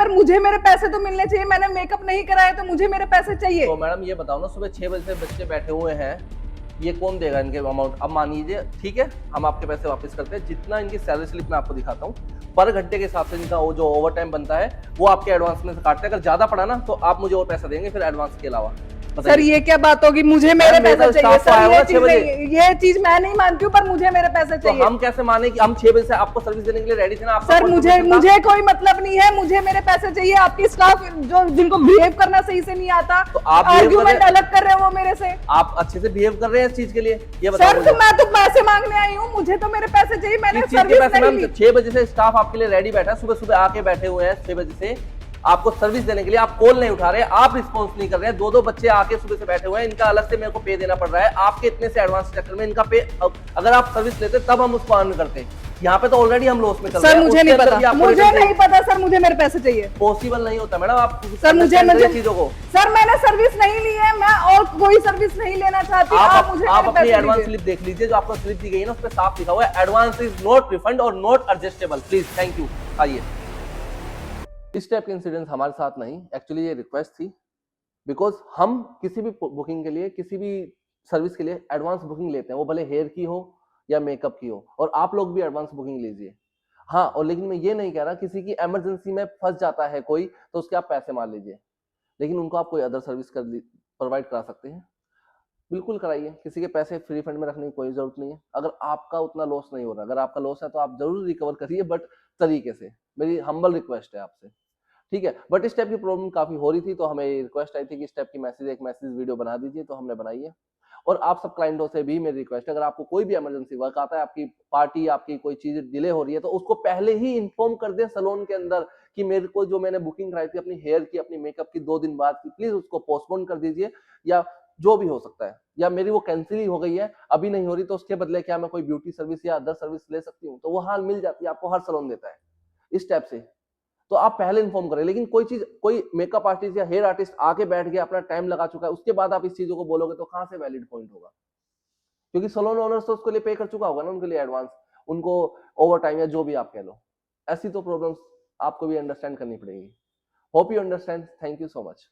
पर मुझे मेरे पैसे तो मिलने चाहिए। मैंने मेकअप नहीं कराया तो मुझे मेरे पैसे चाहिए। तो मैडम ये बताओ ना, सुबह 6 बजे से बच्चे बैठे हुए हैं, ये कौन देगा इनके अमाउंट? अब मान लीजिए ठीक है, हम आपके पैसे वापस करते हैं, जितना इनकी सैलरी स्लिप मैं आपको दिखाता हूँ, पर घंटे के हिसाब से इनका वो जो ओवर टाइम बनता है वो आपके एडवांस में से काटते हैं। अगर ज्यादा पड़ा ना तो आप मुझे और पैसा देंगे फिर एडवांस के अलावा। सर ये क्या बात होगी? मुझे मेरे पैसे चाहिए सर। ये चीज मैं नहीं मानती हूँ, पर मुझे मेरे पैसे चाहिए। तो हम कैसे माने कि हम 6 बजे से आपको सर्विस देने के लिए रेडी थे ना? सर मुझे कोई मतलब नहीं है, मुझे मेरे पैसे चाहिए। आपकी स्टाफ जो जिनको बिहेव करना सही से नहीं आता, तो आप आर्ग्यूमेंट अलग कर रहे हो वो मेरे से। आप अच्छे से बिहेव कर रहे हैं इस चीज के लिए? ये बताओ सर। तो मैं तो पैसे मांगने आई हूँ, मुझे तो मेरे पैसे चाहिए। मैंने सर्विस नहीं ली। 6 बजे से स्टाफ आपके लिए रेडी बैठा है, सुबह सुबह आके बैठे हुए हैं 6 बजे से आपको सर्विस देने के लिए। आप कॉल नहीं उठा रहे, आप रिस्पॉन्स नहीं कर रहे हैं। दो बच्चे आके सुबह से बैठे हुए हैं, इनका अलग से मेरे को पे देना पड़ रहा है। आपके इतने से एडवांस चक्कर में इनका पे, अगर आप सर्विस लेते तब हम उसको अर्न करते। यहाँ पे तो ऑलरेडी हम लॉस में चल रहे हैं। मुझे नहीं पता, मुझे नहीं पता सर, मुझे मेरे पैसे चाहिए। पॉसिबल नहीं होता मैडम, आप सर मुझे चीजों को। सर मैंने सर्विस नहीं ली है, मैं और कोई सर्विस नहीं लेना चाहती। आप मुझे आप अपनी एडवांस स्लिप देख लीजिए, जो आपको स्लिप दी गई है ना, उस पर साफ लिखा हुआ है एडवांस इज नॉट रिफंड और not adjustable. Please, thank you. आइए, इस टाइप के इंसिडेंट हमारे साथ नहीं, एक्चुअली ये रिक्वेस्ट थी, बिकॉज हम किसी भी बुकिंग के लिए, किसी भी सर्विस के लिए एडवांस बुकिंग लेते हैं, वो भले हेयर की हो या मेकअप की हो, और आप लोग भी एडवांस बुकिंग लीजिए। हाँ, और लेकिन मैं ये नहीं कह रहा किसी की इमरजेंसी में फंस जाता है कोई तो उसके आप पैसे मार लीजिए, लेकिन उनको आप कोई अदर सर्विस प्रोवाइड करा सकते हैं, बिल्कुल कराइए। किसी के पैसे फ्री फंड में रखने की कोई जरूरत नहीं है। अगर आपका उतना लॉस नहीं हो रहा, अगर आपका लॉस है तो आप जरूर रिकवर करिए, बट तरीके से। मेरी हम्बल रिक्वेस्ट है आपसे, ठीक है। बट इस टाइप की प्रॉब्लम काफी हो रही थी, तो हमें रिक्वेस्ट आई थी कि इस टाइप की एक मैसेज वीडियो बना दीजिए, तो हमने बनाई है। और आप सब क्लाइंटों से भी मेरी रिक्वेस्ट है, अगर आपको कोई भी इमरजेंसी वर्क आता है, आपकी पार्टी, आपकी कोई चीज डिले हो रही है, तो उसको पहले ही इन्फॉर्म कर दें सैलून के अंदर कि मेरे को जो मैंने बुकिंग कराई थी अपनी हेयर की, अपनी मेकअप की 2 दिन बाद की, प्लीज उसको पोस्टपोन कर दीजिए, या जो भी हो सकता है, या मेरी वो कैंसिल ही हो गई है, अभी नहीं हो रही, तो उसके बदले क्या मैं कोई ब्यूटी सर्विस या अदर सर्विस ले सकती हूँ? तो वो हाल मिल जाती है आपको, हर सैलून देता है इस टाइप से। तो आप पहले इन्फॉर्म करें। लेकिन कोई मेकअप आर्टिस्ट या हेयर आर्टिस्ट आके बैठ गया, अपना टाइम लगा चुका है, उसके बाद आप इस चीजों को बोलोगे तो कहां से वैलिड पॉइंट होगा? क्योंकि सैलून ओनर्स तो उसके लिए पे कर चुका होगा ना, उनके लिए एडवांस, उनको ओवर टाइम या जो भी आप कह लो। ऐसी तो प्रॉब्लम्स आपको भी अंडरस्टैंड करनी पड़ेगी। Hope you understand. Thank you so much.